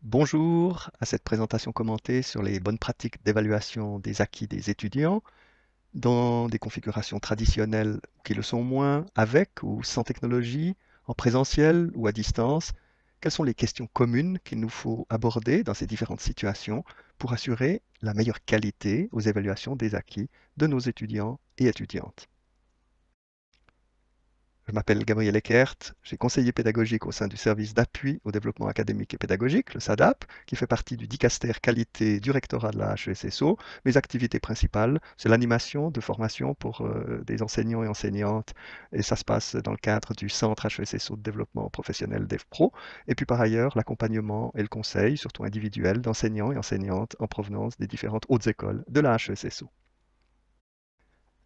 Bonjour à cette présentation commentée sur les bonnes pratiques d'évaluation des acquis des étudiants dans des configurations traditionnelles qui le sont moins, avec ou sans technologie, en présentiel ou à distance. Quelles sont les questions communes qu'il nous faut aborder dans ces différentes situations pour assurer la meilleure qualité aux évaluations des acquis de nos étudiants et étudiantes? Je m'appelle Gabriel Eckert, je suis conseiller pédagogique au sein du service d'appui au développement académique et pédagogique, le SADAP, qui fait partie du dicaster qualité du rectorat de la HESSO. Mes activités principales, c'est l'animation de formation pour des enseignants et enseignantes, et ça se passe dans le cadre du centre HESSO de développement professionnel DevPro, et puis par ailleurs l'accompagnement et le conseil, surtout individuel, d'enseignants et enseignantes en provenance des différentes hautes écoles de la HESSO.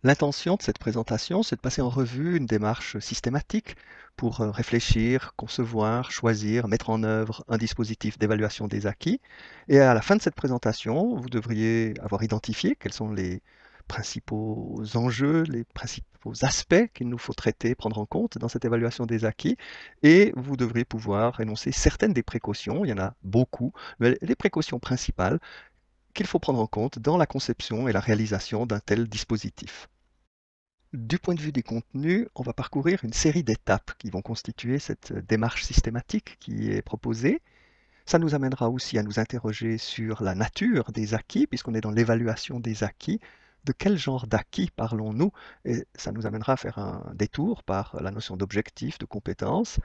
L'intention de cette présentation, c'est de passer en revue une démarche systématique pour réfléchir, concevoir, choisir, mettre en œuvre un dispositif d'évaluation des acquis. Et à la fin de cette présentation, vous devriez avoir identifié quels sont les principaux enjeux, les principaux aspects qu'il nous faut traiter, prendre en compte dans cette évaluation des acquis. Et vous devriez pouvoir énoncer certaines des précautions, il y en a beaucoup, mais les précautions principales qu'il faut prendre en compte dans la conception et la réalisation d'un tel dispositif. Du point de vue des contenus, on va parcourir une série d'étapes qui vont constituer cette démarche systématique qui est proposée. Ça nous amènera aussi à nous interroger sur la nature des acquis, puisqu'on est dans l'évaluation des acquis. De quel genre d'acquis parlons-nous? Et ça nous amènera à faire un détour par la notion d'objectif, de compétence.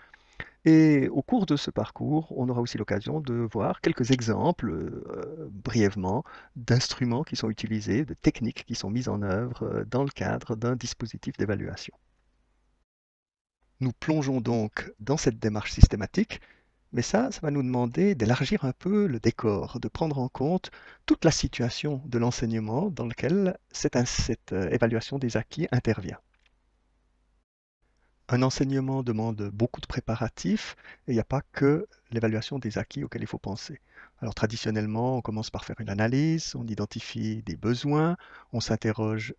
Et au cours de ce parcours, on aura aussi l'occasion de voir quelques exemples, brièvement, d'instruments qui sont utilisés, de techniques qui sont mises en œuvre dans le cadre d'un dispositif d'évaluation. Nous plongeons donc dans cette démarche systématique, mais ça va nous demander d'élargir un peu le décor, de prendre en compte toute la situation de l'enseignement dans lequel cette évaluation des acquis intervient. Un enseignement demande beaucoup de préparatifs et il n'y a pas que l'évaluation des acquis auxquels il faut penser. Alors traditionnellement, on commence par faire une analyse, on identifie des besoins, on s'interroge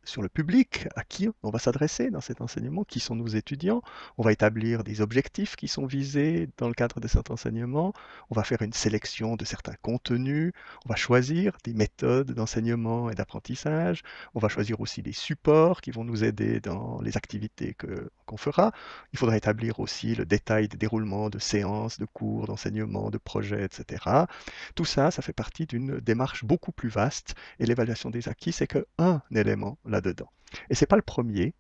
sur le public, à qui on va s'adresser dans cet enseignement, qui sont nos étudiants, on va établir des objectifs qui sont visés dans le cadre de cet enseignement, on va faire une sélection de certains contenus, on va choisir des méthodes d'enseignement et d'apprentissage, on va choisir aussi des supports qui vont nous aider dans les activités qu'on fera. Il faudra établir aussi le détail des déroulements de séances, de cours, d'enseignement, de projets, etc. Tout ça, ça fait partie d'une démarche beaucoup plus vaste et l'évaluation des acquis, c'est qu'un élément là-dedans. Et c'est pas le premier,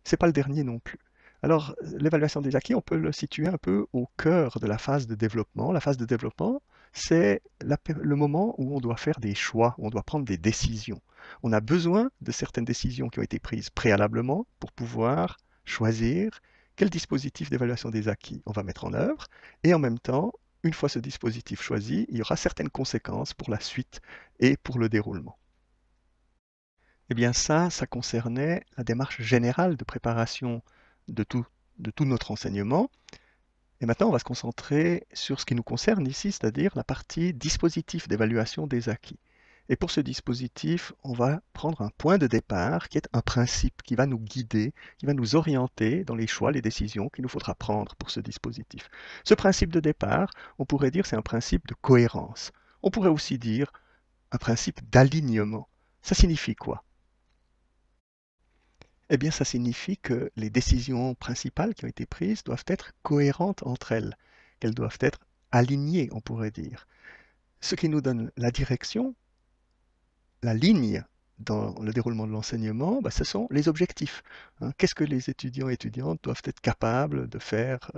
c'est pas le dernier non plus. Alors, l'évaluation des acquis, on peut le situer un peu au cœur de la phase de développement. La phase de développement, c'est le moment où on doit faire des choix, où on doit prendre des décisions. On a besoin de certaines décisions qui ont été prises préalablement pour pouvoir choisir quel dispositif d'évaluation des acquis on va mettre en œuvre. Et en même temps, une fois ce dispositif choisi, il y aura certaines conséquences pour la suite et pour le déroulement. Eh bien ça concernait la démarche générale de préparation de tout, de tout notre enseignement. Et maintenant, on va se concentrer sur ce qui nous concerne ici, c'est-à-dire la partie dispositif d'évaluation des acquis. Et pour ce dispositif, on va prendre un point de départ qui est un principe qui va nous guider, qui va nous orienter dans les choix, les décisions qu'il nous faudra prendre pour ce dispositif. Ce principe de départ, on pourrait dire c'est un principe de cohérence. On pourrait aussi dire un principe d'alignement. Ça signifie quoi? Eh bien, ça signifie que les décisions principales qui ont été prises doivent être cohérentes entre elles, qu'elles doivent être alignées, on pourrait dire. Ce qui nous donne la direction, la ligne dans le déroulement de l'enseignement, ce sont les objectifs. Hein. Qu'est-ce que les étudiants et étudiantes doivent être capables de faire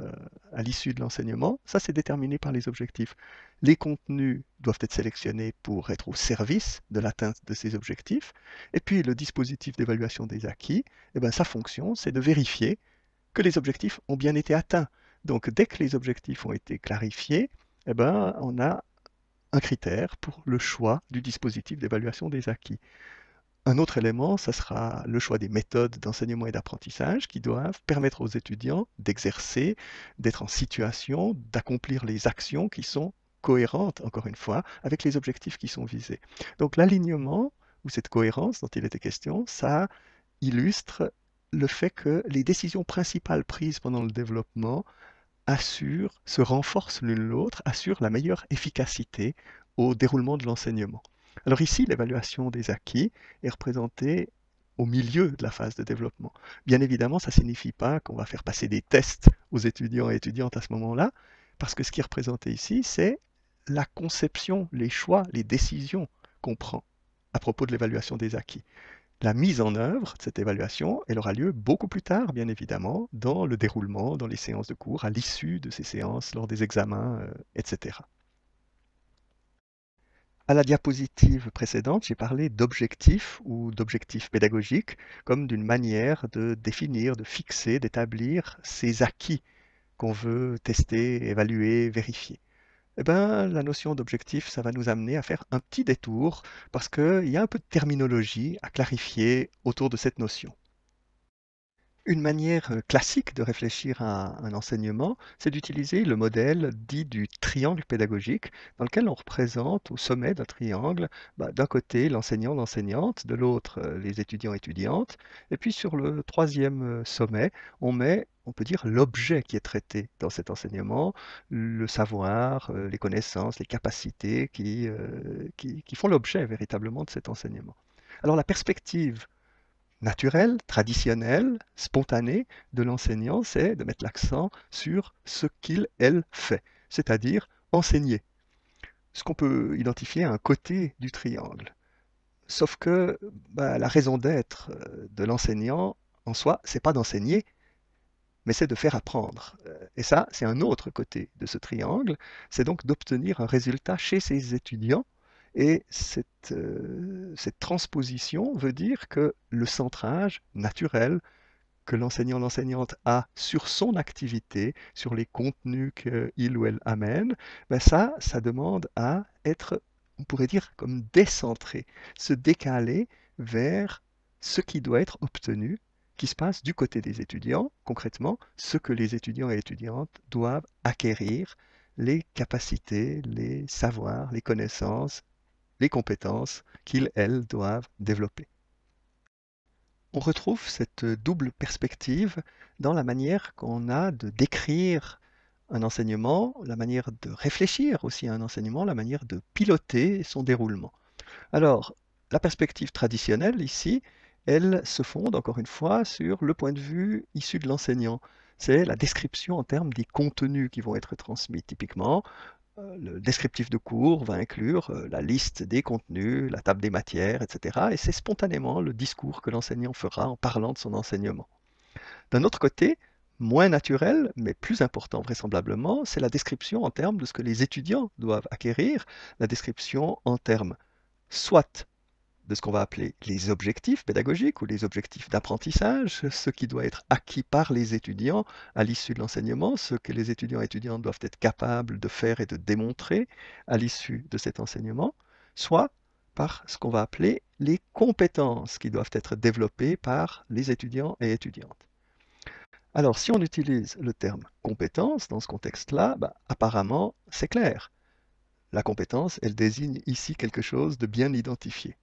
à l'issue de l'enseignement? Ça, c'est déterminé par les objectifs. Les contenus doivent être sélectionnés pour être au service de l'atteinte de ces objectifs. Et puis, le dispositif d'évaluation des acquis, sa fonction, c'est de vérifier que les objectifs ont bien été atteints. Donc, dès que les objectifs ont été clarifiés, on a un critère pour le choix du dispositif d'évaluation des acquis. Un autre élément, ça sera le choix des méthodes d'enseignement et d'apprentissage qui doivent permettre aux étudiants d'exercer, d'être en situation d'accomplir les actions qui sont cohérentes, encore une fois, avec les objectifs qui sont visés. Donc l'alignement, ou cette cohérence dont il était question, ça illustre le fait que les décisions principales prises pendant le développement se renforcent l'une l'autre, assurent la meilleure efficacité au déroulement de l'enseignement. Alors ici, l'évaluation des acquis est représentée au milieu de la phase de développement. Bien évidemment, ça ne signifie pas qu'on va faire passer des tests aux étudiants et étudiantes à ce moment-là, parce que ce qui est représenté ici, c'est la conception, les choix, les décisions qu'on prend à propos de l'évaluation des acquis. La mise en œuvre de cette évaluation, elle aura lieu beaucoup plus tard, bien évidemment, dans le déroulement, dans les séances de cours, à l'issue de ces séances, lors des examens, etc. À la diapositive précédente, j'ai parlé d'objectifs ou d'objectifs pédagogiques comme d'une manière de définir, de fixer, d'établir ces acquis qu'on veut tester, évaluer, vérifier. Eh ben, la notion d'objectif, ça va nous amener à faire un petit détour parce qu'il y a un peu de terminologie à clarifier autour de cette notion. Une manière classique de réfléchir à un enseignement, c'est d'utiliser le modèle dit du triangle pédagogique, dans lequel on représente au sommet d'un triangle, d'un côté l'enseignant, l'enseignante, de l'autre les étudiants, étudiantes, et puis sur le troisième sommet, on met, on peut dire, l'objet qui est traité dans cet enseignement, le savoir, les connaissances, les capacités qui font l'objet véritablement de cet enseignement. Alors la perspective naturel, traditionnel, spontané de l'enseignant, c'est de mettre l'accent sur ce qu'il, elle fait, c'est-à-dire enseigner. Ce qu'on peut identifier à un côté du triangle. Sauf que la raison d'être de l'enseignant, en soi, c'est pas d'enseigner, mais c'est de faire apprendre. Et ça, c'est un autre côté de ce triangle, c'est donc d'obtenir un résultat chez ses étudiants. Et cette transposition veut dire que le centrage naturel que l'enseignant, l'enseignante a sur son activité, sur les contenus qu'il ou elle amène, ça demande à être, on pourrait dire, comme décentré, se décaler vers ce qui doit être obtenu, qui se passe du côté des étudiants, concrètement, ce que les étudiants et étudiantes doivent acquérir, les capacités, les savoirs, les connaissances, les compétences qu'ils, elles, doivent développer. On retrouve cette double perspective dans la manière qu'on a de décrire un enseignement, la manière de réfléchir aussi à un enseignement, la manière de piloter son déroulement. Alors, la perspective traditionnelle ici, elle se fonde encore une fois sur le point de vue issu de l'enseignant. C'est la description en termes des contenus qui vont être transmis. Typiquement, le descriptif de cours va inclure la liste des contenus, la table des matières, etc. Et c'est spontanément le discours que l'enseignant fera en parlant de son enseignement. D'un autre côté, moins naturel, mais plus important vraisemblablement, c'est la description en termes de ce que les étudiants doivent acquérir, la description en termes soit de ce qu'on va appeler les objectifs pédagogiques ou les objectifs d'apprentissage, ce qui doit être acquis par les étudiants à l'issue de l'enseignement, ce que les étudiants et étudiantes doivent être capables de faire et de démontrer à l'issue de cet enseignement, soit par ce qu'on va appeler les compétences qui doivent être développées par les étudiants et étudiantes. Alors, si on utilise le terme compétence dans ce contexte-là, apparemment, c'est clair. La compétence, elle désigne ici quelque chose de bien identifié.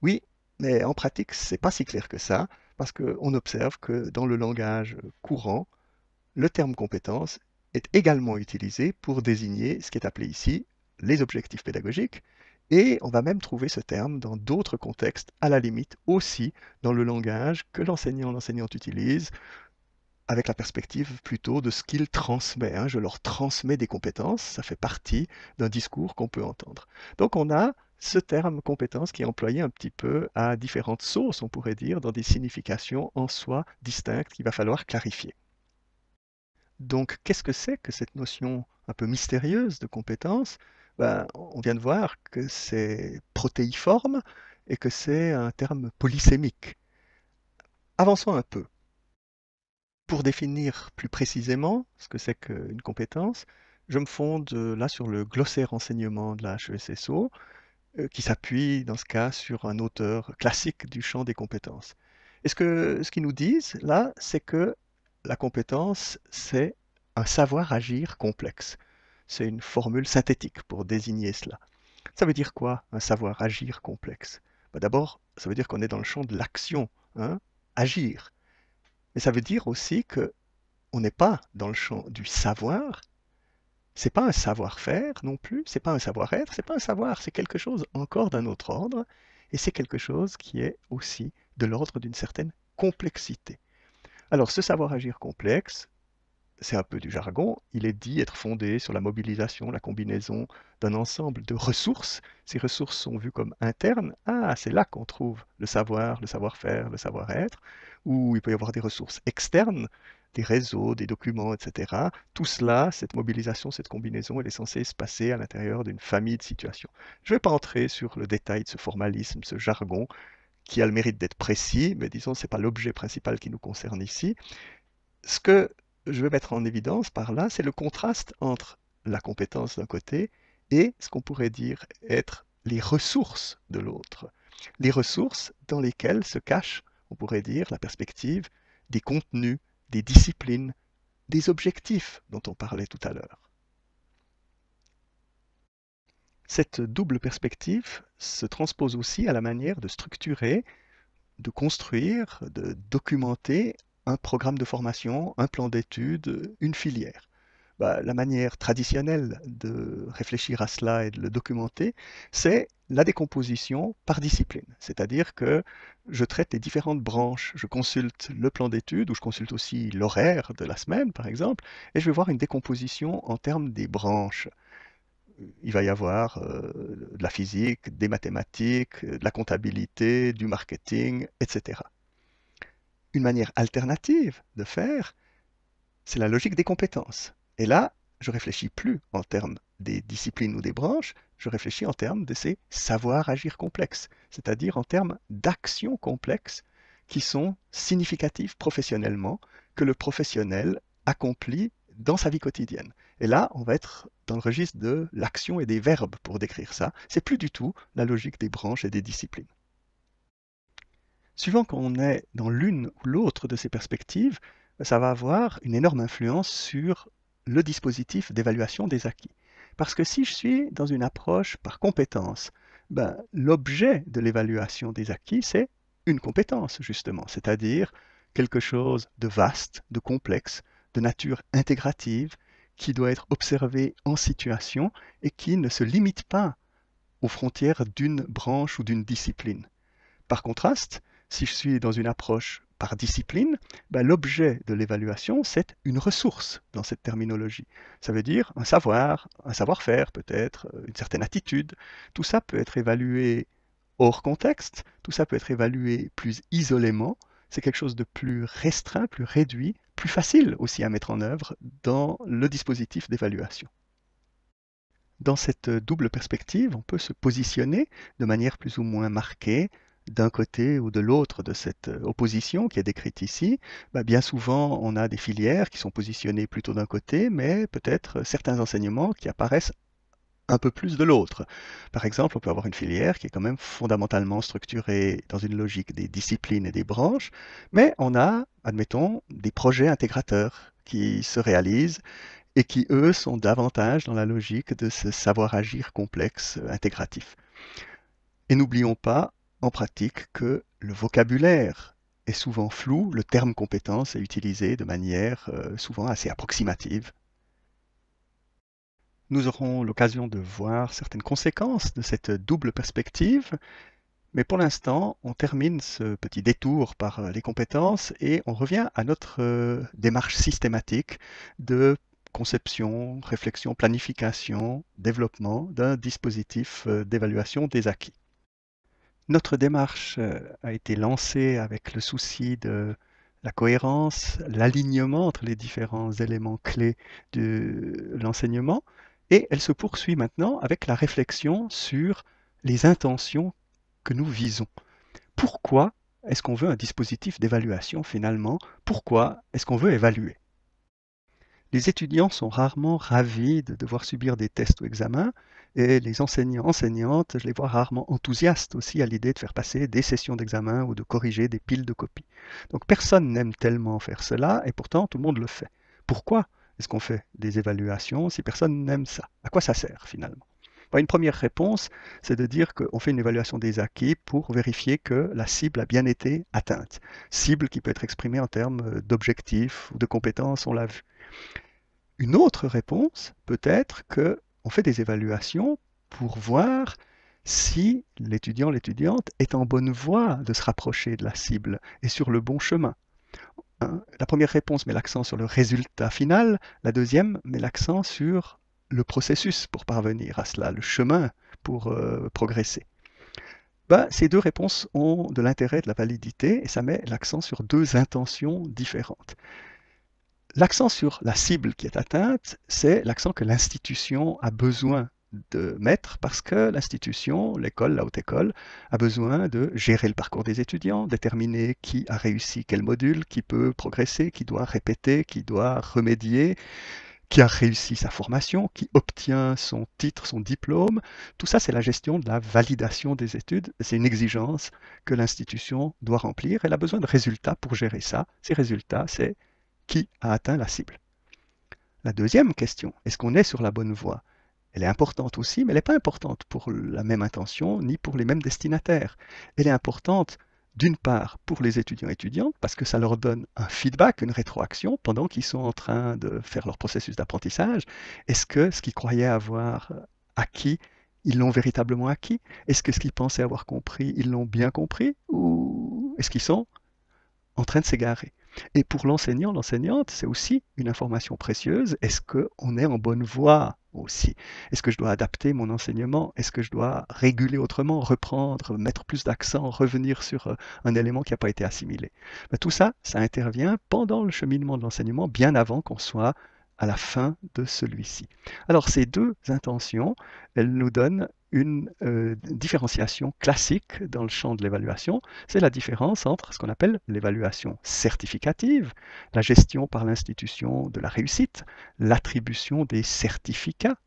Oui, mais en pratique, c'est pas si clair que ça, parce qu'on observe que dans le langage courant, le terme compétence est également utilisé pour désigner ce qui est appelé ici les objectifs pédagogiques, et on va même trouver ce terme dans d'autres contextes, à la limite aussi dans le langage que l'enseignant, l'enseignante utilise, avec la perspective plutôt de ce qu'il transmet. Je leur transmets des compétences, ça fait partie d'un discours qu'on peut entendre. Donc on a ce terme compétence qui est employé un petit peu à différentes sauces, on pourrait dire, dans des significations en soi distinctes qu'il va falloir clarifier. Donc qu'est-ce que c'est que cette notion un peu mystérieuse de compétence? On vient de voir que c'est protéiforme et que c'est un terme polysémique. Avançons un peu. Pour définir plus précisément ce que c'est qu'une compétence, je me fonde là sur le glossaire enseignement de la HESSO, qui s'appuie dans ce cas sur un auteur classique du champ des compétences. Et ce qu'ils nous disent là, c'est que la compétence, c'est un savoir-agir complexe. C'est une formule synthétique pour désigner cela. Ça veut dire quoi, un savoir-agir complexe? D'abord, ça veut dire qu'on est dans le champ de l'action, agir. Mais ça veut dire aussi que on n'est pas dans le champ du savoir, c'est pas un savoir-faire non plus, c'est pas un savoir-être, c'est pas un savoir, c'est quelque chose encore d'un autre ordre, et c'est quelque chose qui est aussi de l'ordre d'une certaine complexité. Alors ce savoir-agir complexe, c'est un peu du jargon, il est dit être fondé sur la mobilisation, la combinaison d'un ensemble de ressources. Ces ressources sont vues comme internes. Ah, c'est là qu'on trouve le savoir, le savoir-faire, le savoir-être, ou il peut y avoir des ressources externes, des réseaux, des documents, etc. Tout cela, cette mobilisation, cette combinaison, elle est censée se passer à l'intérieur d'une famille de situations. Je ne vais pas entrer sur le détail de ce formalisme, ce jargon, qui a le mérite d'être précis, mais disons, ce n'est pas l'objet principal qui nous concerne ici. Ce que je veux mettre en évidence par là, c'est le contraste entre la compétence d'un côté et ce qu'on pourrait dire être les ressources de l'autre. Les ressources dans lesquelles se cache, on pourrait dire, la perspective des contenus, des disciplines, des objectifs dont on parlait tout à l'heure. Cette double perspective se transpose aussi à la manière de structurer, de construire, de documenter un programme de formation, un plan d'études, une filière. La manière traditionnelle de réfléchir à cela et de le documenter, c'est la décomposition par discipline. C'est-à-dire que je traite les différentes branches, je consulte le plan d'études ou je consulte aussi l'horaire de la semaine, par exemple, et je vais voir une décomposition en termes des branches. Il va y avoir de la physique, des mathématiques, de la comptabilité, du marketing, etc. Une manière alternative de faire, c'est la logique des compétences. Et là, je réfléchis plus en termes des disciplines ou des branches, je réfléchis en termes de ces savoirs agir complexes, c'est-à-dire en termes d'actions complexes qui sont significatives professionnellement, que le professionnel accomplit dans sa vie quotidienne. Et là, on va être dans le registre de l'action et des verbes pour décrire ça. C'est plus du tout la logique des branches et des disciplines. Suivant qu'on est dans l'une ou l'autre de ces perspectives, ça va avoir une énorme influence sur le dispositif d'évaluation des acquis. Parce que si je suis dans une approche par compétence, l'objet de l'évaluation des acquis, c'est une compétence, justement, c'est-à-dire quelque chose de vaste, de complexe, de nature intégrative, qui doit être observé en situation et qui ne se limite pas aux frontières d'une branche ou d'une discipline. Par contraste, si je suis dans une approche par discipline, l'objet de l'évaluation, c'est une ressource dans cette terminologie. Ça veut dire un savoir, un savoir-faire peut-être, une certaine attitude. Tout ça peut être évalué hors contexte, tout ça peut être évalué plus isolément. C'est quelque chose de plus restreint, plus réduit, plus facile aussi à mettre en œuvre dans le dispositif d'évaluation. Dans cette double perspective, on peut se positionner de manière plus ou moins marquée d'un côté ou de l'autre de cette opposition qui est décrite ici. Bien souvent, on a des filières qui sont positionnées plutôt d'un côté, mais peut-être certains enseignements qui apparaissent un peu plus de l'autre. Par exemple, on peut avoir une filière qui est quand même fondamentalement structurée dans une logique des disciplines et des branches, mais on a, admettons, des projets intégrateurs qui se réalisent et qui, eux, sont davantage dans la logique de ce savoir-agir complexe intégratif. Et n'oublions pas, en pratique, que le vocabulaire est souvent flou, le terme compétence est utilisé de manière souvent assez approximative. Nous aurons l'occasion de voir certaines conséquences de cette double perspective, mais pour l'instant, on termine ce petit détour par les compétences et on revient à notre démarche systématique de conception, réflexion, planification, développement d'un dispositif d'évaluation des acquis. Notre démarche a été lancée avec le souci de la cohérence, l'alignement entre les différents éléments clés de l'enseignement et elle se poursuit maintenant avec la réflexion sur les intentions que nous visons. Pourquoi est-ce qu'on veut un dispositif d'évaluation finalement? Pourquoi est-ce qu'on veut évaluer? Les étudiants sont rarement ravis de devoir subir des tests ou examens et les enseignants, enseignantes, je les vois rarement enthousiastes aussi à l'idée de faire passer des sessions d'examen ou de corriger des piles de copies. Donc personne n'aime tellement faire cela et pourtant tout le monde le fait. Pourquoi est-ce qu'on fait des évaluations si personne n'aime ça? À quoi ça sert finalement? Une première réponse, c'est de dire qu'on fait une évaluation des acquis pour vérifier que la cible a bien été atteinte. Cible qui peut être exprimée en termes d'objectifs ou de compétences, on l'a vu. Une autre réponse peut être qu'on fait des évaluations pour voir si l'étudiant, l'étudiante est en bonne voie de se rapprocher de la cible et sur le bon chemin. La première réponse met l'accent sur le résultat final, la deuxième met l'accent sur le processus pour parvenir à cela, le chemin pour progresser. Ces deux réponses ont de l'intérêt, de la validité, et ça met l'accent sur deux intentions différentes. L'accent sur la cible qui est atteinte, c'est l'accent que l'institution a besoin de mettre parce que l'institution, l'école, la haute école, a besoin de gérer le parcours des étudiants, déterminer qui a réussi quel module, qui peut progresser, qui doit répéter, qui doit remédier, qui a réussi sa formation, qui obtient son titre, son diplôme. Tout ça, c'est la gestion de la validation des études. C'est une exigence que l'institution doit remplir. Elle a besoin de résultats pour gérer ça. Ces résultats, c'est qui a atteint la cible. La deuxième question, est-ce qu'on est sur la bonne voie? Elle est importante aussi, mais elle n'est pas importante pour la même intention ni pour les mêmes destinataires. Elle est importante d'une part pour les étudiants et étudiantes parce que ça leur donne un feedback, une rétroaction pendant qu'ils sont en train de faire leur processus d'apprentissage. Est-ce que ce qu'ils croyaient avoir acquis, ils l'ont véritablement acquis? Est-ce que ce qu'ils pensaient avoir compris, ils l'ont bien compris? Ou est-ce qu'ils sont en train de s'égarer? Et pour l'enseignant, l'enseignante, c'est aussi une information précieuse. Est-ce qu'on est en bonne voie aussi? Est-ce que je dois adapter mon enseignement? Est-ce que je dois réguler autrement, reprendre, mettre plus d'accent, revenir sur un élément qui n'a pas été assimilé? Tout ça, ça intervient pendant le cheminement de l'enseignement, bien avant qu'on soit à la fin de celui-ci. Alors ces deux intentions, elles nous donnent une différenciation classique dans le champ de l'évaluation. C'est la différence entre ce qu'on appelle l'évaluation certificative, la gestion par l'institution de la réussite, l'attribution des certificats,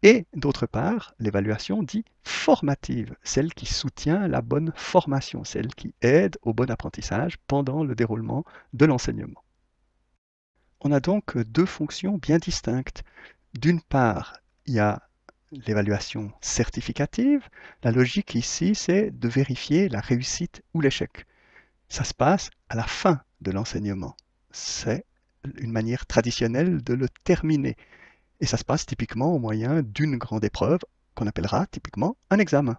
et d'autre part, l'évaluation dite formative, celle qui soutient la bonne formation, celle qui aide au bon apprentissage pendant le déroulement de l'enseignement. On a donc deux fonctions bien distinctes. D'une part, il y a l'évaluation certificative. La logique ici, c'est de vérifier la réussite ou l'échec. Ça se passe à la fin de l'enseignement. C'est une manière traditionnelle de le terminer. Et ça se passe typiquement au moyen d'une grande épreuve qu'on appellera typiquement un examen.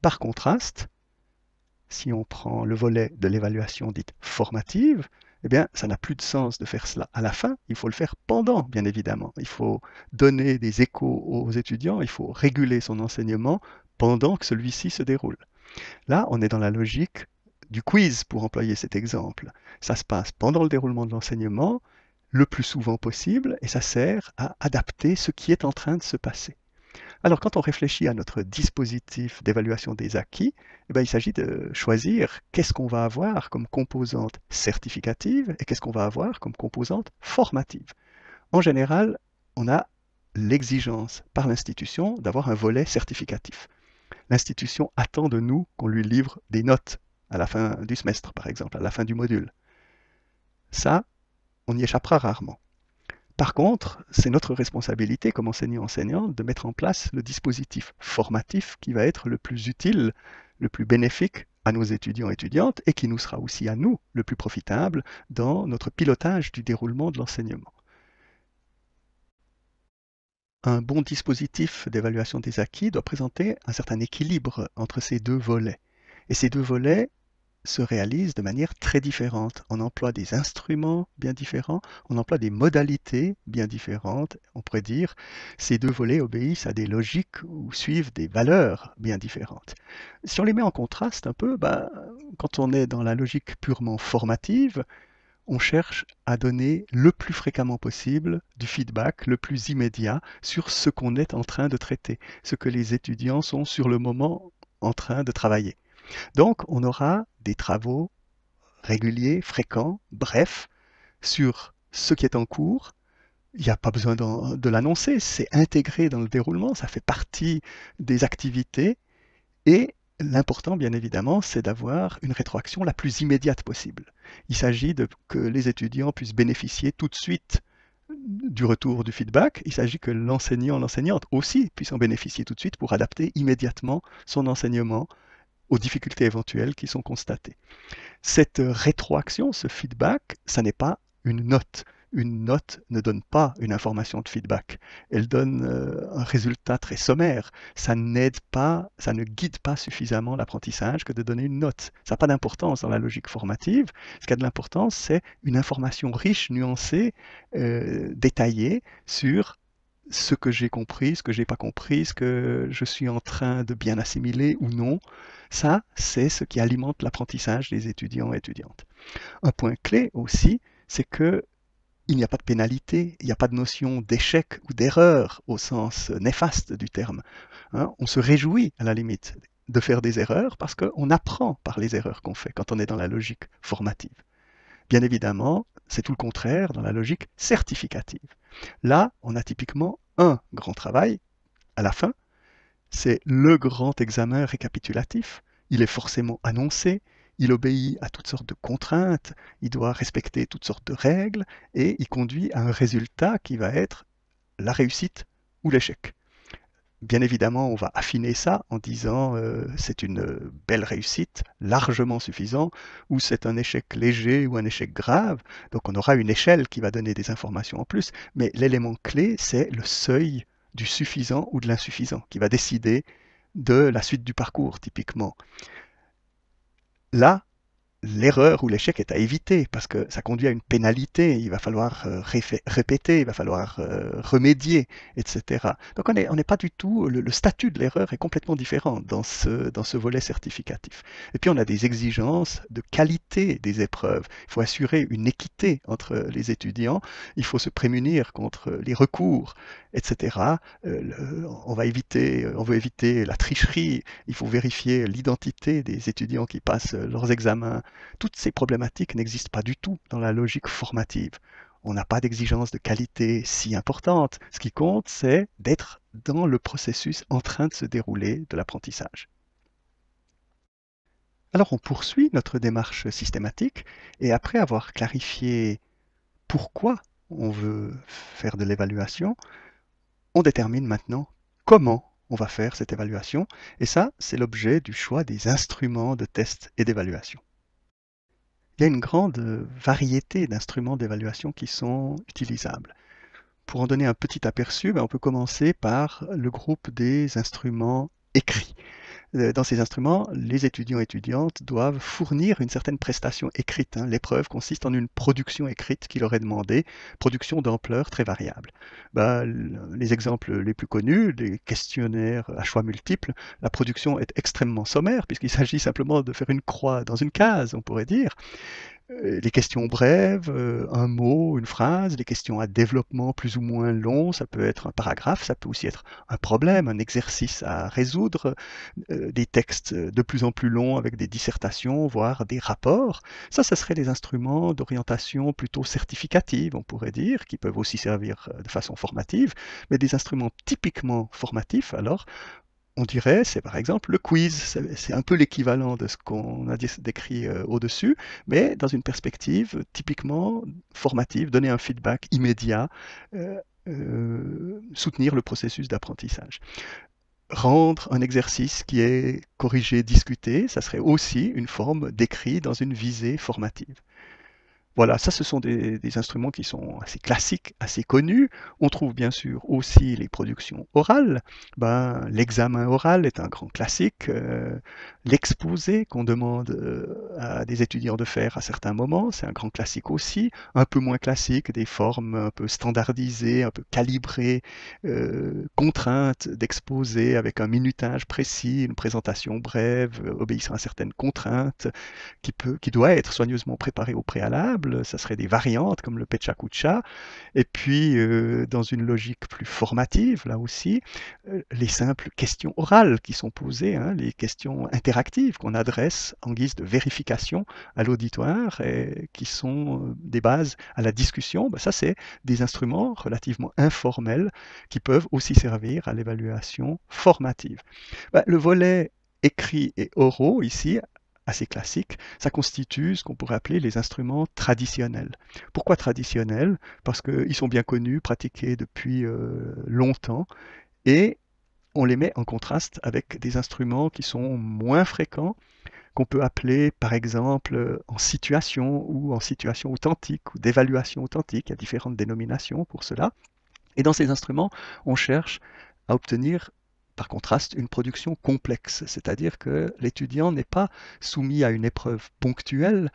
Par contraste, si on prend le volet de l'évaluation dite formative, eh bien, ça n'a plus de sens de faire cela à la fin, il faut le faire pendant, bien évidemment. Il faut donner des échos aux étudiants, il faut réguler son enseignement pendant que celui-ci se déroule. Là, on est dans la logique du quiz, pour employer cet exemple. Ça se passe pendant le déroulement de l'enseignement, le plus souvent possible, et ça sert à adapter ce qui est en train de se passer. Alors, quand on réfléchit à notre dispositif d'évaluation des acquis, il s'agit de choisir qu'est-ce qu'on va avoir comme composante certificative et qu'est-ce qu'on va avoir comme composante formative. En général, on a l'exigence par l'institution d'avoir un volet certificatif. L'institution attend de nous qu'on lui livre des notes à la fin du semestre, par exemple, à la fin du module. Ça, on y échappera rarement. Par contre, c'est notre responsabilité comme enseignant-enseignante de mettre en place le dispositif formatif qui va être le plus utile, le plus bénéfique à nos étudiants et étudiantes et qui nous sera aussi à nous le plus profitable dans notre pilotage du déroulement de l'enseignement. Un bon dispositif d'évaluation des acquis doit présenter un certain équilibre entre ces deux volets. Et ces deux volets se réalisent de manière très différente. On emploie des instruments bien différents, on emploie des modalités bien différentes. On pourrait dire ces deux volets obéissent à des logiques ou suivent des valeurs bien différentes. Si on les met en contraste un peu, quand on est dans la logique purement formative, on cherche à donner le plus fréquemment possible du feedback le plus immédiat sur ce qu'on est en train de traiter, ce que les étudiants sont sur le moment en train de travailler. Donc, on aura des travaux réguliers, fréquents, brefs, sur ce qui est en cours. Il n'y a pas besoin de l'annoncer, c'est intégré dans le déroulement, ça fait partie des activités. Et l'important, bien évidemment, c'est d'avoir une rétroaction la plus immédiate possible. Il s'agit que les étudiants puissent bénéficier tout de suite du retour du feedback, il s'agit que l'enseignant, l'enseignante aussi puisse en bénéficier tout de suite pour adapter immédiatement son enseignement aux difficultés éventuelles qui sont constatées. Cette rétroaction, ce feedback, ça n'est pas une note. Une note ne donne pas une information de feedback. Elle donne un résultat très sommaire. Ça n'aide pas, ça ne guide pas suffisamment l'apprentissage que de donner une note. Ça n'a pas d'importance dans la logique formative. Ce qui a de l'importance, c'est une information riche, nuancée, détaillée sur ce que j'ai compris, ce que j'ai pas compris, ce que je suis en train de bien assimiler ou non. Ça, c'est ce qui alimente l'apprentissage des étudiants et étudiantes. Un point clé aussi, c'est que il n'y a pas de pénalité, il n'y a pas de notion d'échec ou d'erreur au sens néfaste du terme. Hein, on se réjouit à la limite de faire des erreurs parce qu'on apprend par les erreurs qu'on fait quand on est dans la logique formative. Bien évidemment, c'est tout le contraire dans la logique certificative. Là, on a typiquement un grand travail à la fin, c'est le grand examen récapitulatif. Il est forcément annoncé, il obéit à toutes sortes de contraintes, il doit respecter toutes sortes de règles et il conduit à un résultat qui va être la réussite ou l'échec. Bien évidemment, on va affiner ça en disant c'est une belle réussite, largement suffisant, ou c'est un échec léger ou un échec grave. Donc on aura une échelle qui va donner des informations en plus, mais l'élément clé, c'est le seuil du suffisant ou de l'insuffisant qui va décider de la suite du parcours, typiquement. Là, l'erreur ou l'échec est à éviter parce que ça conduit à une pénalité, il va falloir répéter, il va falloir remédier, etc. Donc on n'est pas du tout, le statut de l'erreur est complètement différent dans ce volet certificatif. Et puis on a des exigences de qualité des épreuves. Il faut assurer une équité entre les étudiants, il faut se prémunir contre les recours, etc. On veut éviter la tricherie, il faut vérifier l'identité des étudiants qui passent leurs examens. Toutes ces problématiques n'existent pas du tout dans la logique formative. On n'a pas d'exigence de qualité si importante. Ce qui compte, c'est d'être dans le processus en train de se dérouler de l'apprentissage. Alors on poursuit notre démarche systématique et après avoir clarifié pourquoi on veut faire de l'évaluation, on détermine maintenant comment on va faire cette évaluation et ça, c'est l'objet du choix des instruments de test et d'évaluation. Il y a une grande variété d'instruments d'évaluation qui sont utilisables. Pour en donner un petit aperçu, on peut commencer par le groupe des instruments écrits. Dans ces instruments, les étudiants et étudiantes doivent fournir une certaine prestation écrite. L'épreuve consiste en une production écrite qui leur est demandée, production d'ampleur très variable. Les exemples les plus connus, les questionnaires à choix multiples, la production est extrêmement sommaire puisqu'il s'agit simplement de faire une croix dans une case, on pourrait dire. Les questions brèves, un mot, une phrase, les questions à développement plus ou moins long, ça peut être un paragraphe, ça peut aussi être un problème, un exercice à résoudre, des textes de plus en plus longs avec des dissertations, voire des rapports. Ça serait les instruments d'orientation plutôt certificative, on pourrait dire, qui peuvent aussi servir de façon formative, mais des instruments typiquement formatifs, alors, on dirait, c'est par exemple le quiz. C'est un peu l'équivalent de ce qu'on a décrit au-dessus, mais dans une perspective typiquement formative, donner un feedback immédiat, soutenir le processus d'apprentissage. Rendre un exercice qui est corrigé, discuté, ça serait aussi une forme d'écrit dans une visée formative. Voilà, ça ce sont des instruments qui sont assez classiques, assez connus. On trouve bien sûr aussi les productions orales. L'examen oral est un grand classique. L'exposé qu'on demande à des étudiants de faire à certains moments, c'est un grand classique aussi. Un peu moins classique, des formes un peu standardisées, un peu calibrées, contraintes d'exposé avec un minutage précis, une présentation brève, obéissant à certaines contraintes qui doit être soigneusement préparé au préalable. Ça serait des variantes comme le Pecha-Kucha. Et puis, dans une logique plus formative, là aussi, les simples questions orales qui sont posées, les questions interactives qu'on adresse en guise de vérification à l'auditoire et qui sont des bases à la discussion. Ça, c'est des instruments relativement informels qui peuvent aussi servir à l'évaluation formative. Le volet écrit et oraux, ici, assez classiques, ça constitue ce qu'on pourrait appeler les instruments traditionnels. Pourquoi traditionnels? Parce qu'ils sont bien connus, pratiqués depuis longtemps, et on les met en contraste avec des instruments qui sont moins fréquents, qu'on peut appeler par exemple en situation ou en situation authentique ou d'évaluation authentique. Il y a différentes dénominations pour cela. Et dans ces instruments, on cherche à obtenir par contraste une production complexe, c'est-à-dire que l'étudiant n'est pas soumis à une épreuve ponctuelle,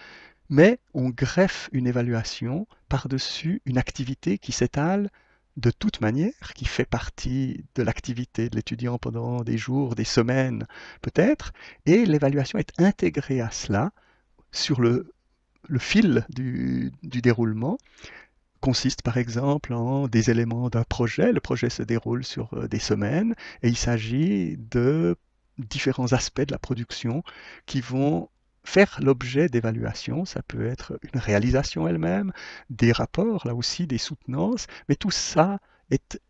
mais on greffe une évaluation par-dessus une activité qui s'étale de toute manière, qui fait partie de l'activité de l'étudiant pendant des jours, des semaines peut-être, et l'évaluation est intégrée à cela sur le fil du déroulement, consiste par exemple en des éléments d'un projet. Le projet se déroule sur des semaines et il s'agit de différents aspects de la production qui vont faire l'objet d'évaluation. Ça peut être une réalisation elle-même, des rapports, là aussi des soutenances, mais tout ça est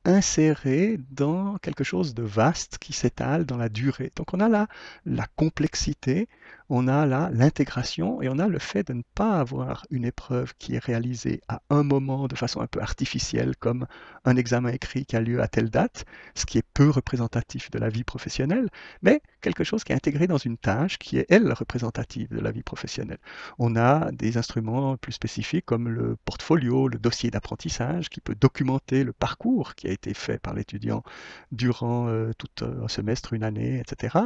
inséré dans quelque chose de vaste qui s'étale dans la durée. Donc on a là la complexité, on a là l'intégration et on a le fait de ne pas avoir une épreuve qui est réalisée à un moment de façon un peu artificielle comme un examen écrit qui a lieu à telle date, ce qui est peu représentatif de la vie professionnelle, mais quelque chose qui est intégré dans une tâche qui est, elle, représentative de la vie professionnelle. On a des instruments plus spécifiques comme le portfolio, le dossier d'apprentissage qui peut documenter le parcours qui a été fait par l'étudiant durant tout un semestre, une année, etc.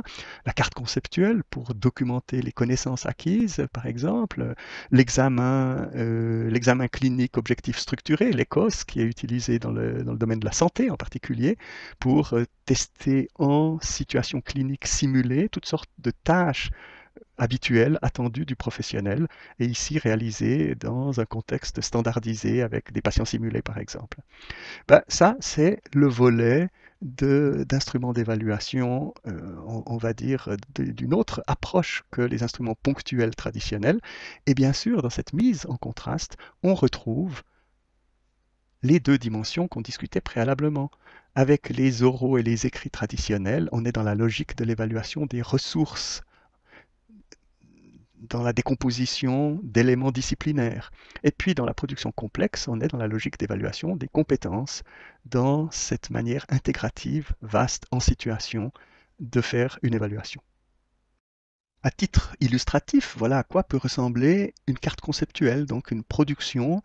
La carte conceptuelle pour documenter les connaissances acquises, par exemple. L'examen clinique objectif structuré, l'ECOS, qui est utilisé dans le domaine de la santé en particulier, pour tester en situation clinique simulée toutes sortes de tâches habituelles, attendues du professionnel, et ici réalisées dans un contexte standardisé avec des patients simulés, par exemple. Ben, ça, c'est le volet d'instruments d'évaluation, on va dire, d'une autre approche que les instruments ponctuels traditionnels. Et bien sûr, dans cette mise en contraste, on retrouve les deux dimensions qu'on discutait préalablement. Avec les oraux et les écrits traditionnels, on est dans la logique de l'évaluation des ressources, dans la décomposition d'éléments disciplinaires. Et puis dans la production complexe, on est dans la logique d'évaluation des compétences, dans cette manière intégrative, vaste, en situation, de faire une évaluation. À titre illustratif, voilà à quoi peut ressembler une carte conceptuelle, donc une production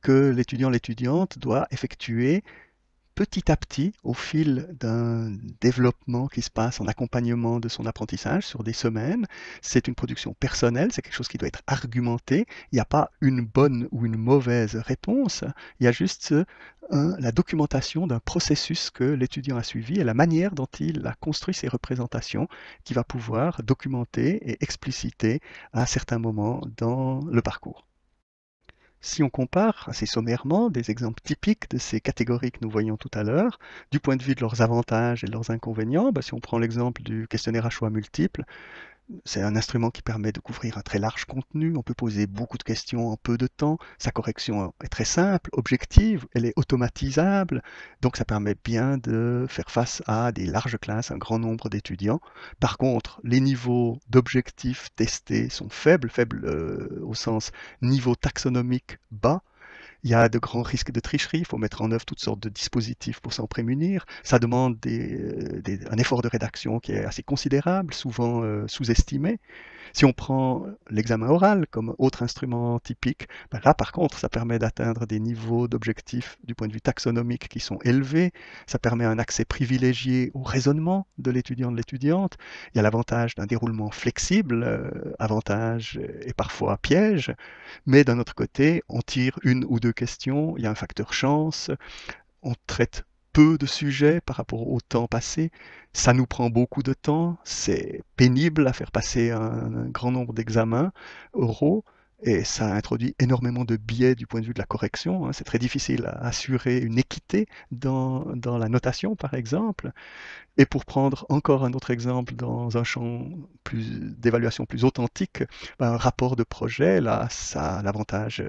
que l'étudiante doit effectuer petit à petit, au fil d'un développement qui se passe en accompagnement de son apprentissage sur des semaines. C'est une production personnelle, c'est quelque chose qui doit être argumenté. Il n'y a pas une bonne ou une mauvaise réponse, il y a juste la documentation d'un processus que l'étudiant a suivi et la manière dont il a construit ses représentations qui va pouvoir documenter et expliciter à certains moments dans le parcours. Si on compare assez sommairement des exemples typiques de ces catégories que nous voyions tout à l'heure, du point de vue de leurs avantages et de leurs inconvénients, si on prend l'exemple du questionnaire à choix multiples, c'est un instrument qui permet de couvrir un très large contenu, on peut poser beaucoup de questions en peu de temps, sa correction est très simple, objective, elle est automatisable, donc ça permet bien de faire face à des larges classes, un grand nombre d'étudiants. Par contre, les niveaux d'objectifs testés sont faibles, faibles au sens niveau taxonomique bas. Il y a de grands risques de tricherie, il faut mettre en œuvre toutes sortes de dispositifs pour s'en prémunir. Ça demande un effort de rédaction qui est assez considérable, souvent sous-estimé. Si on prend l'examen oral comme autre instrument typique, là par contre, ça permet d'atteindre des niveaux d'objectifs du point de vue taxonomique qui sont élevés. Ça permet un accès privilégié au raisonnement de l'étudiant, de l'étudiante. Il y a l'avantage d'un déroulement flexible, avantage et parfois piège. Mais d'un autre côté, on tire une ou deux questions, il y a un facteur chance, on traite peu de sujets par rapport au temps passé, ça nous prend beaucoup de temps, c'est pénible à faire passer un grand nombre d'examens oraux, Et ça introduit énormément de biais du point de vue de la correction, hein. C'est très difficile à assurer une équité dans la notation, par exemple. Et pour prendre encore un autre exemple dans un champ d'évaluation plus authentique, ben, un rapport de projet, là, ça a l'avantage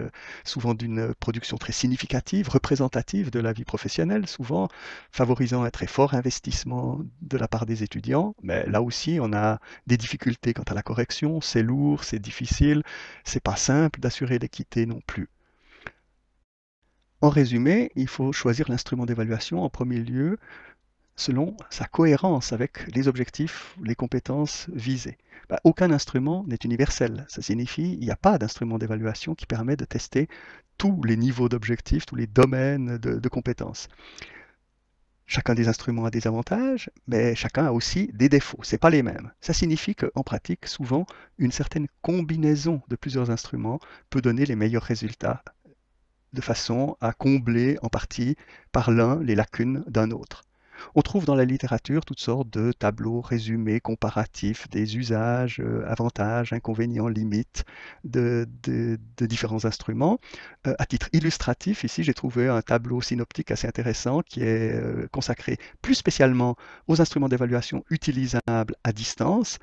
souvent d'une production très significative, représentative de la vie professionnelle, souvent favorisant un très fort investissement de la part des étudiants. Mais là aussi, on a des difficultés quant à la correction, c'est lourd, c'est difficile, c'est pas simple d'assurer l'équité non plus. En résumé, il faut choisir l'instrument d'évaluation en premier lieu selon sa cohérence avec les objectifs, les compétences visées. Bah, aucun instrument n'est universel. Ça signifie qu'il n'y a pas d'instrument d'évaluation qui permet de tester tous les niveaux d'objectifs, tous les domaines de compétences. Chacun des instruments a des avantages, mais chacun a aussi des défauts. Ce n'est pas les mêmes. Ça signifie qu'en pratique, souvent, une certaine combinaison de plusieurs instruments peut donner les meilleurs résultats de façon à combler en partie par l'un les lacunes d'un autre. On trouve dans la littérature toutes sortes de tableaux résumés, comparatifs, des usages, avantages, inconvénients, limites de différents instruments. À titre illustratif, ici, j'ai trouvé un tableau synoptique assez intéressant qui est consacré plus spécialement aux instruments d'évaluation utilisables à distance.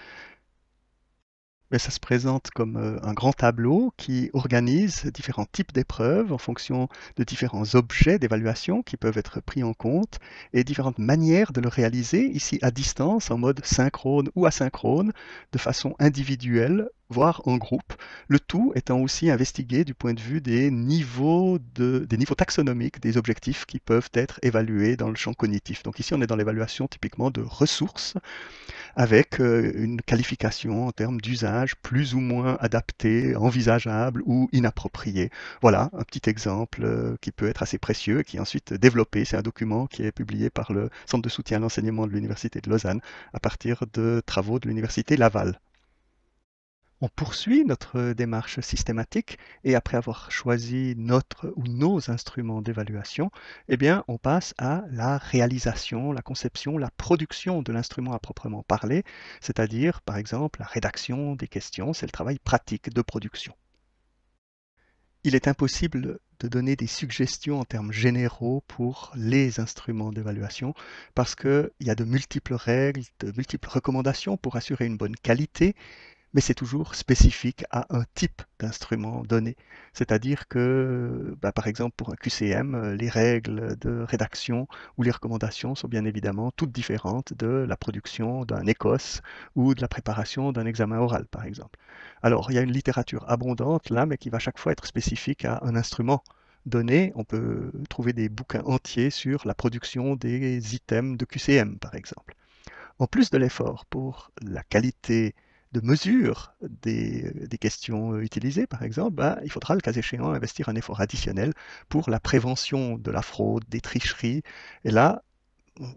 Mais ça se présente comme un grand tableau qui organise différents types d'épreuves en fonction de différents objets d'évaluation qui peuvent être pris en compte et différentes manières de le réaliser, ici à distance, en mode synchrone ou asynchrone, de façon individuelle, voire en groupe, le tout étant aussi investigué du point de vue des niveaux taxonomiques des objectifs qui peuvent être évalués dans le champ cognitif. Donc ici, on est dans l'évaluation typiquement de ressources, avec une qualification en termes d'usage plus ou moins adapté, envisageable ou inapproprié. Voilà un petit exemple qui peut être assez précieux et qui est ensuite développé. C'est un document qui est publié par le Centre de soutien à l'enseignement de l'Université de Lausanne à partir de travaux de l'Université Laval. On poursuit notre démarche systématique et après avoir choisi notre ou nos instruments d'évaluation, eh bien, on passe à la réalisation, la conception, la production de l'instrument à proprement parler, c'est-à-dire, par exemple, la rédaction des questions, c'est le travail pratique de production. Il est impossible de donner des suggestions en termes généraux pour les instruments d'évaluation parce qu'il y a de multiples règles, de multiples recommandations pour assurer une bonne qualité, mais c'est toujours spécifique à un type d'instrument donné. C'est-à-dire que, bah, par exemple, pour un QCM, les règles de rédaction ou les recommandations sont bien évidemment toutes différentes de la production d'un écosse ou de la préparation d'un examen oral, par exemple. Alors, il y a une littérature abondante là, mais qui va chaque fois être spécifique à un instrument donné. On peut trouver des bouquins entiers sur la production des items de QCM, par exemple. En plus de l'effort pour la qualité de mesure des questions utilisées, par exemple, bah, il faudra, le cas échéant, investir un effort additionnel pour la prévention de la fraude, des tricheries. Et là,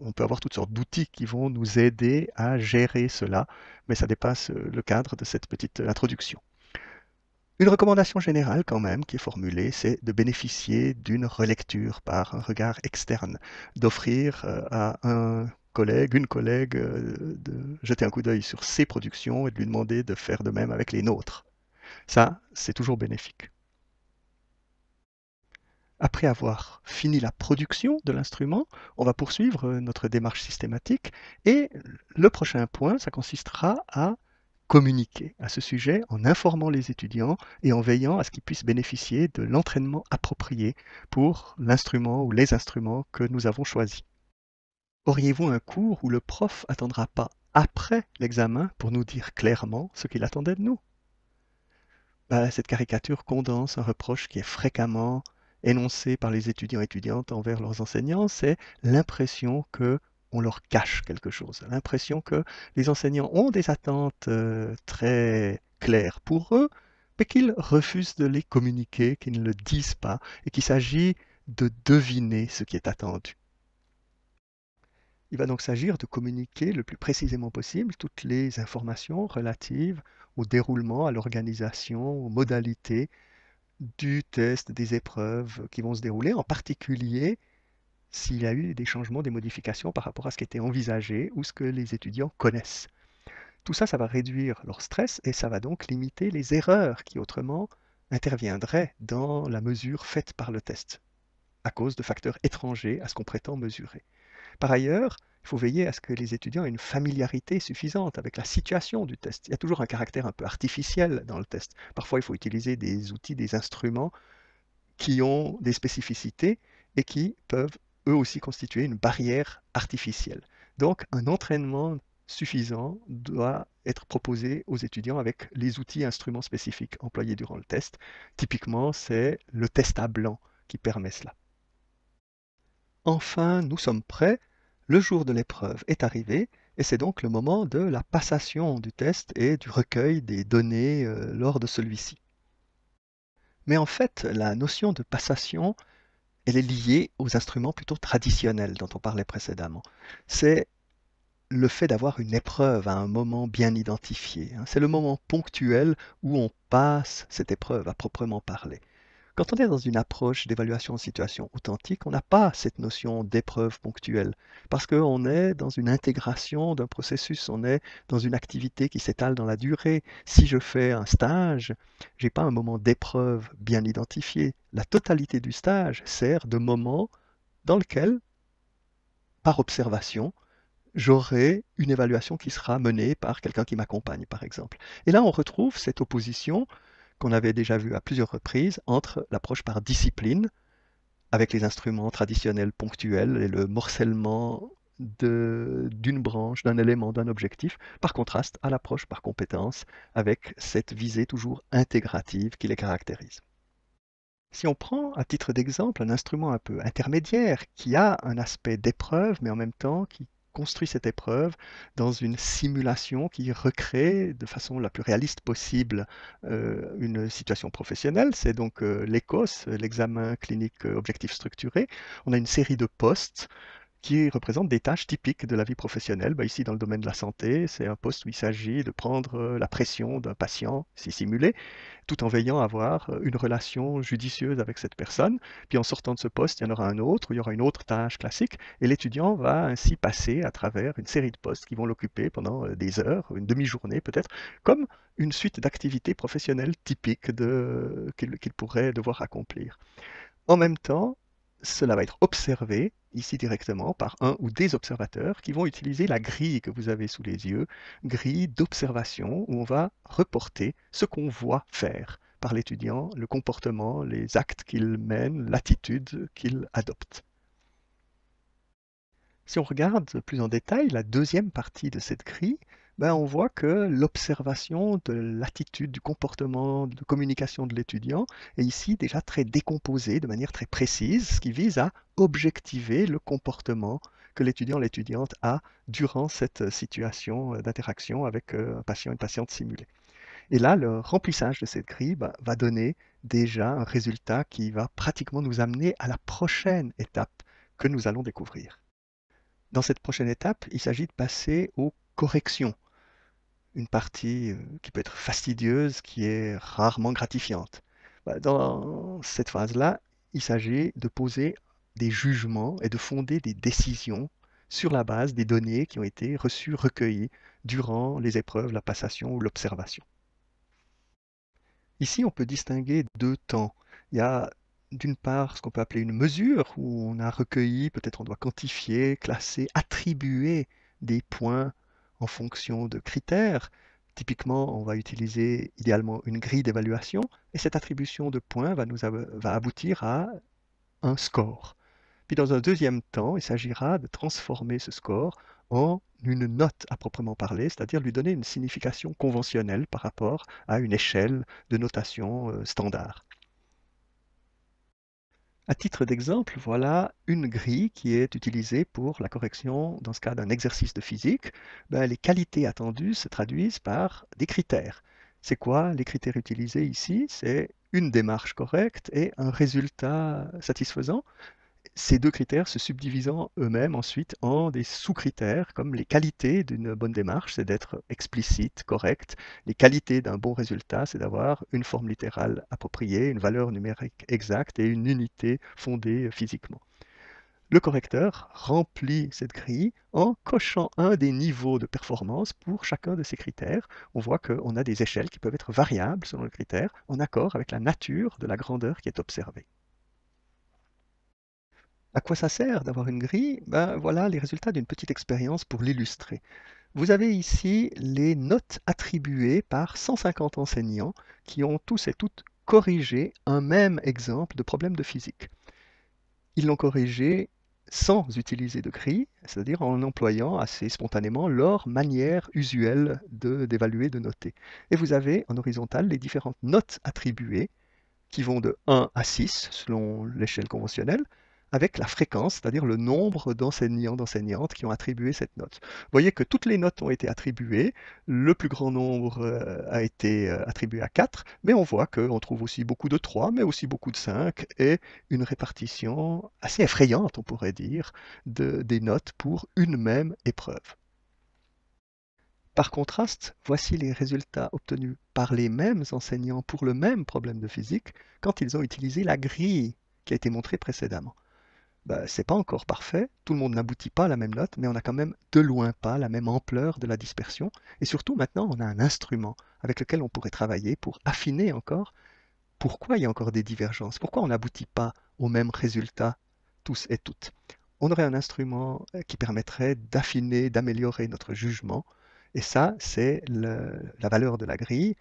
on peut avoir toutes sortes d'outils qui vont nous aider à gérer cela, mais ça dépasse le cadre de cette petite introduction. Une recommandation générale quand même qui est formulée, c'est de bénéficier d'une relecture par un regard externe, d'offrir à un collègue, une collègue, de jeter un coup d'œil sur ses productions et de lui demander de faire de même avec les nôtres. Ça, c'est toujours bénéfique. Après avoir fini la production de l'instrument, on va poursuivre notre démarche systématique et le prochain point, ça consistera à communiquer à ce sujet en informant les étudiants et en veillant à ce qu'ils puissent bénéficier de l'entraînement approprié pour l'instrument ou les instruments que nous avons choisis. Auriez-vous un cours où le prof attendra pas après l'examen pour nous dire clairement ce qu'il attendait de nous? Bah, cette caricature condense un reproche qui est fréquemment énoncé par les étudiants et étudiantes envers leurs enseignants, c'est l'impression que on leur cache quelque chose, l'impression que les enseignants ont des attentes très claires pour eux, mais qu'ils refusent de les communiquer, qu'ils ne le disent pas, et qu'il s'agit de deviner ce qui est attendu. Il va donc s'agir de communiquer le plus précisément possible toutes les informations relatives au déroulement, à l'organisation, aux modalités du test, des épreuves qui vont se dérouler, en particulier s'il y a eu des changements, des modifications par rapport à ce qui était envisagé ou ce que les étudiants connaissent. Tout ça, ça va réduire leur stress et ça va donc limiter les erreurs qui autrement interviendrait dans la mesure faite par le test, à cause de facteurs étrangers à ce qu'on prétend mesurer. Par ailleurs, il faut veiller à ce que les étudiants aient une familiarité suffisante avec la situation du test. Il y a toujours un caractère un peu artificiel dans le test. Parfois, il faut utiliser des outils, des instruments qui ont des spécificités et qui peuvent eux aussi constituer une barrière artificielle. Donc, un entraînement suffisant doit être proposé aux étudiants avec les outils et instruments spécifiques employés durant le test. Typiquement, c'est le test à blanc qui permet cela. Enfin, nous sommes prêts. Le jour de l'épreuve est arrivé et c'est donc le moment de la passation du test et du recueil des données lors de celui-ci. Mais en fait, la notion de passation, elle est liée aux instruments plutôt traditionnels dont on parlait précédemment. C'est le fait d'avoir une épreuve à un moment bien identifié, hein. C'est le moment ponctuel où on passe cette épreuve à proprement parler. Quand on est dans une approche d'évaluation en situation authentique, on n'a pas cette notion d'épreuve ponctuelle, parce qu'on est dans une intégration d'un processus, on est dans une activité qui s'étale dans la durée. Si je fais un stage, je n'ai pas un moment d'épreuve bien identifié. La totalité du stage sert de moment dans lequel, par observation, j'aurai une évaluation qui sera menée par quelqu'un qui m'accompagne, par exemple. Et là, on retrouve cette opposition qu'on avait déjà vue à plusieurs reprises entre l'approche par discipline, avec les instruments traditionnels ponctuels et le morcellement d'une branche, d'un élément, d'un objectif, par contraste à l'approche par compétence, avec cette visée toujours intégrative qui les caractérise. Si on prend à titre d'exemple un instrument un peu intermédiaire qui a un aspect d'épreuve, mais en même temps qui construit cette épreuve dans une simulation qui recrée de façon la plus réaliste possible une situation professionnelle, c'est donc l'ECOS, l'examen clinique objectif structuré. On a une série de postes qui représentent des tâches typiques de la vie professionnelle. Bah, ici, dans le domaine de la santé, c'est un poste où il s'agit de prendre la pression d'un patient, si simulé, tout en veillant à avoir une relation judicieuse avec cette personne. Puis en sortant de ce poste, il y en aura un autre, où il y aura une autre tâche classique, et l'étudiant va ainsi passer à travers une série de postes qui vont l'occuper pendant des heures, une demi-journée peut-être, comme une suite d'activités professionnelles typiques qu'il pourrait devoir accomplir. En même temps, cela va être observé ici directement par un ou des observateurs qui vont utiliser la grille que vous avez sous les yeux, grille d'observation où on va reporter ce qu'on voit faire par l'étudiant, le comportement, les actes qu'il mène, l'attitude qu'il adopte. Si on regarde plus en détail la deuxième partie de cette grille, ben on voit que l'observation de l'attitude, du comportement, de communication de l'étudiant est ici déjà très décomposée de manière très précise, ce qui vise à objectiver le comportement que l'étudiant, l'étudiante a durant cette situation d'interaction avec un patient, une patiente simulée. Et là, le remplissage de cette grille va donner déjà un résultat qui va pratiquement nous amener à la prochaine étape que nous allons découvrir. Dans cette prochaine étape, il s'agit de passer aux corrections, une partie qui peut être fastidieuse, qui est rarement gratifiante. Dans cette phase-là, il s'agit de poser des jugements et de fonder des décisions sur la base des données qui ont été reçues, recueillies durant les épreuves, la passation ou l'observation. Ici, on peut distinguer deux temps. Il y a d'une part ce qu'on peut appeler une mesure, où on a recueilli, peut-être on doit quantifier, classer, attribuer des points en fonction de critères. Typiquement, on va utiliser idéalement une grille d'évaluation, et cette attribution de points va aboutir à un score. Puis dans un deuxième temps, il s'agira de transformer ce score en une note à proprement parler, c'est-à-dire lui donner une signification conventionnelle par rapport à une échelle de notation standard. À titre d'exemple, voilà une grille qui est utilisée pour la correction, dans ce cas d'un exercice de physique. Ben, les qualités attendues se traduisent par des critères. C'est quoi les critères utilisés ici? C'est une démarche correcte et un résultat satisfaisant. Ces deux critères se subdivisant eux-mêmes ensuite en des sous-critères, comme les qualités d'une bonne démarche, c'est d'être explicite, correct. Les qualités d'un bon résultat, c'est d'avoir une forme littérale appropriée, une valeur numérique exacte et une unité fondée physiquement. Le correcteur remplit cette grille en cochant un des niveaux de performance pour chacun de ces critères. On voit qu'on a des échelles qui peuvent être variables selon le critère, en accord avec la nature de la grandeur qui est observée. À quoi ça sert d'avoir une grille? Ben, voilà les résultats d'une petite expérience pour l'illustrer. Vous avez ici les notes attribuées par 150 enseignants qui ont tous et toutes corrigé un même exemple de problème de physique. Ils l'ont corrigé sans utiliser de grille, c'est-à-dire en employant assez spontanément leur manière usuelle d'évaluer, de noter. Et vous avez en horizontal les différentes notes attribuées qui vont de 1 à 6 selon l'échelle conventionnelle, avec la fréquence, c'est-à-dire le nombre d'enseignants, d'enseignantes qui ont attribué cette note. Vous voyez que toutes les notes ont été attribuées, le plus grand nombre a été attribué à 4, mais on voit qu'on trouve aussi beaucoup de 3, mais aussi beaucoup de 5, et une répartition assez effrayante, on pourrait dire, des notes pour une même épreuve. Par contraste, voici les résultats obtenus par les mêmes enseignants pour le même problème de physique quand ils ont utilisé la grille qui a été montrée précédemment. Ben, c'est pas encore parfait, tout le monde n'aboutit pas à la même note, mais on n'a quand même de loin pas la même ampleur de la dispersion. Et surtout, maintenant, on a un instrument avec lequel on pourrait travailler pour affiner encore pourquoi il y a encore des divergences, pourquoi on n'aboutit pas aux mêmes résultats tous et toutes. On aurait un instrument qui permettrait d'affiner, d'améliorer notre jugement. Et ça, c'est la valeur de la grille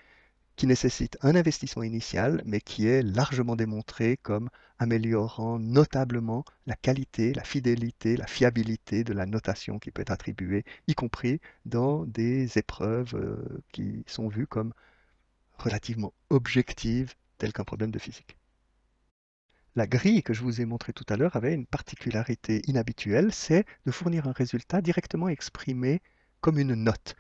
qui nécessite un investissement initial, mais qui est largement démontré comme améliorant notablement la qualité, la fidélité, la fiabilité de la notation qui peut être attribuée, y compris dans des épreuves qui sont vues comme relativement objectives, telles qu'un problème de physique. La grille que je vous ai montrée tout à l'heure avait une particularité inhabituelle, c'est de fournir un résultat directement exprimé comme une note.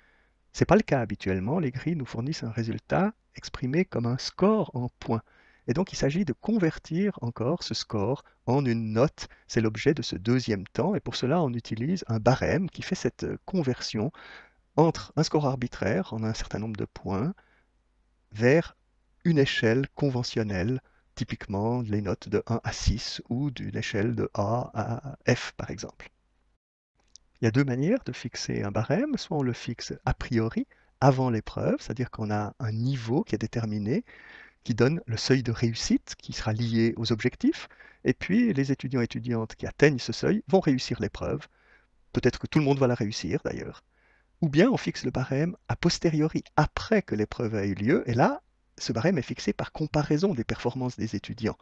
Ce n'est pas le cas habituellement, les grilles nous fournissent un résultat exprimé comme un score en points. Et donc il s'agit de convertir encore ce score en une note. C'est l'objet de ce deuxième temps, et pour cela on utilise un barème qui fait cette conversion entre un score arbitraire en un certain nombre de points vers une échelle conventionnelle, typiquement les notes de 1 à 6 ou d'une échelle de A à F par exemple. Il y a deux manières de fixer un barème. Soit on le fixe a priori, avant l'épreuve, c'est-à-dire qu'on a un niveau qui est déterminé, qui donne le seuil de réussite qui sera lié aux objectifs. Et puis les étudiants et étudiantes qui atteignent ce seuil vont réussir l'épreuve. Peut-être que tout le monde va la réussir d'ailleurs. Ou bien on fixe le barème a posteriori, après que l'épreuve a eu lieu. Et là, ce barème est fixé par comparaison des performances des étudiants.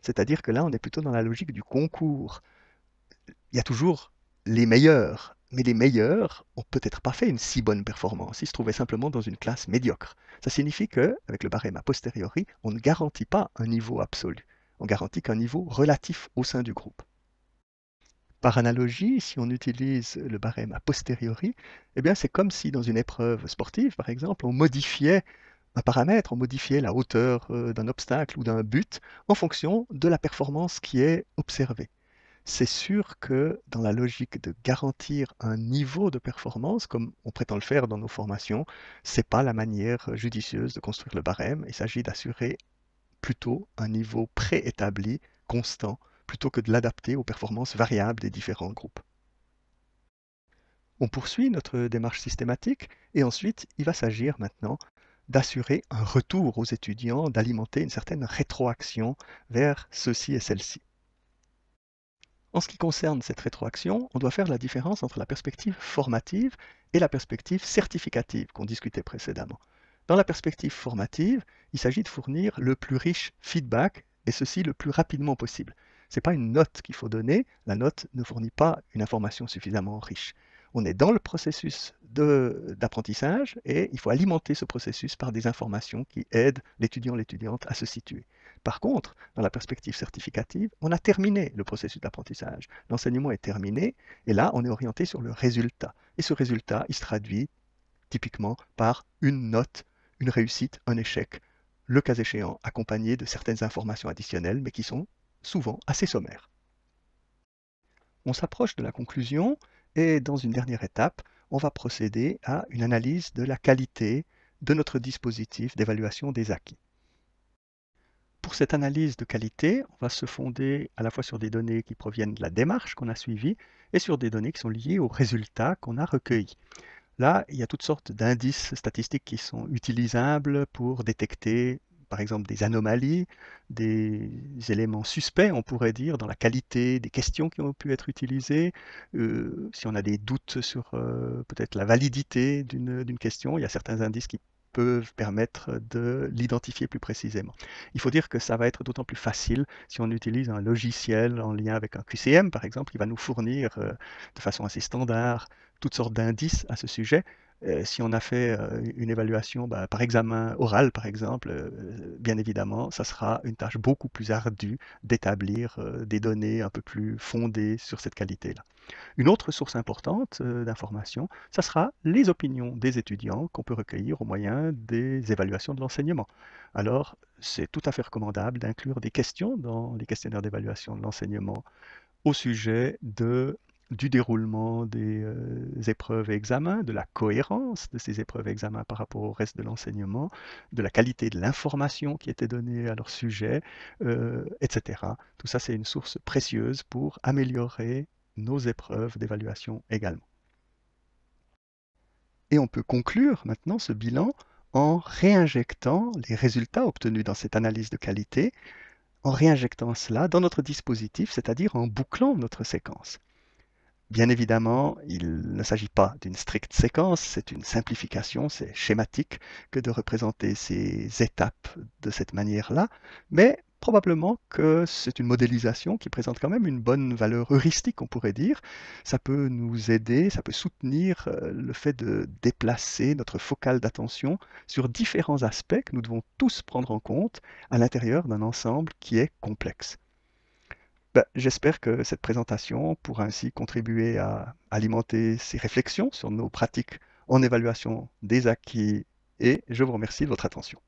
C'est-à-dire que là, on est plutôt dans la logique du concours. Il y a toujours les meilleurs, mais les meilleurs ont peut-être pas fait une si bonne performance. Ils se trouvaient simplement dans une classe médiocre. Ça signifie que, avec le barème a posteriori, on ne garantit pas un niveau absolu. On garantit qu'un niveau relatif au sein du groupe. Par analogie, si on utilise le barème a posteriori, eh bien c'est comme si dans une épreuve sportive, par exemple, on modifiait un paramètre, on modifiait la hauteur d'un obstacle ou d'un but en fonction de la performance qui est observée. C'est sûr que dans la logique de garantir un niveau de performance, comme on prétend le faire dans nos formations, c'est pas la manière judicieuse de construire le barème. Il s'agit d'assurer plutôt un niveau préétabli, constant, plutôt que de l'adapter aux performances variables des différents groupes. On poursuit notre démarche systématique et ensuite il va s'agir maintenant d'assurer un retour aux étudiants, d'alimenter une certaine rétroaction vers ceux-ci et celles-ci. En ce qui concerne cette rétroaction, on doit faire la différence entre la perspective formative et la perspective certificative qu'on discutait précédemment. Dans la perspective formative, il s'agit de fournir le plus riche feedback, et ceci le plus rapidement possible. Ce n'est pas une note qu'il faut donner, la note ne fournit pas une information suffisamment riche. On est dans le processus d'apprentissage et il faut alimenter ce processus par des informations qui aident l'étudiant, l'étudiante à se situer. Par contre, dans la perspective certificative, on a terminé le processus d'apprentissage. L'enseignement est terminé et là, on est orienté sur le résultat. Et ce résultat, il se traduit typiquement par une note, une réussite, un échec, le cas échéant accompagné de certaines informations additionnelles, mais qui sont souvent assez sommaires. On s'approche de la conclusion et dans une dernière étape, on va procéder à une analyse de la qualité de notre dispositif d'évaluation des acquis. pour cette analyse de qualité, on va se fonder à la fois sur des données qui proviennent de la démarche qu'on a suivie et sur des données qui sont liées aux résultats qu'on a recueillis. Là, il y a toutes sortes d'indices statistiques qui sont utilisables pour détecter, par exemple, des anomalies, des éléments suspects, on pourrait dire, dans la qualité des questions qui ont pu être utilisées. Si on a des doutes sur peut-être la validité d'une question, il y a certains indices qui peuvent permettre de l'identifier plus précisément. Il faut dire que ça va être d'autant plus facile si on utilise un logiciel en lien avec un QCM, par exemple, qui va nous fournir de façon assez standard toutes sortes d'indices à ce sujet. Si on a fait une évaluation par examen oral, par exemple, bien évidemment, ça sera une tâche beaucoup plus ardue d'établir des données un peu plus fondées sur cette qualité-là. Une autre source importante d'information, ça sera les opinions des étudiants qu'on peut recueillir au moyen des évaluations de l'enseignement. Alors, c'est tout à fait recommandable d'inclure des questions dans les questionnaires d'évaluation de l'enseignement au sujet du déroulement des épreuves et examens, de la cohérence de ces épreuves et examens par rapport au reste de l'enseignement, de la qualité de l'information qui était donnée à leur sujet, etc. Tout ça, c'est une source précieuse pour améliorer nos épreuves d'évaluation également. Et on peut conclure maintenant ce bilan en réinjectant les résultats obtenus dans cette analyse de qualité, en réinjectant cela dans notre dispositif, c'est-à-dire en bouclant notre séquence. Bien évidemment, il ne s'agit pas d'une stricte séquence, c'est une simplification, c'est schématique que de représenter ces étapes de cette manière-là, mais probablement que c'est une modélisation qui présente quand même une bonne valeur heuristique, on pourrait dire. Ça peut nous aider, ça peut soutenir le fait de déplacer notre focale d'attention sur différents aspects que nous devons tous prendre en compte à l'intérieur d'un ensemble qui est complexe. J'espère que cette présentation pourra ainsi contribuer à alimenter ces réflexions sur nos pratiques en évaluation des acquis et je vous remercie de votre attention.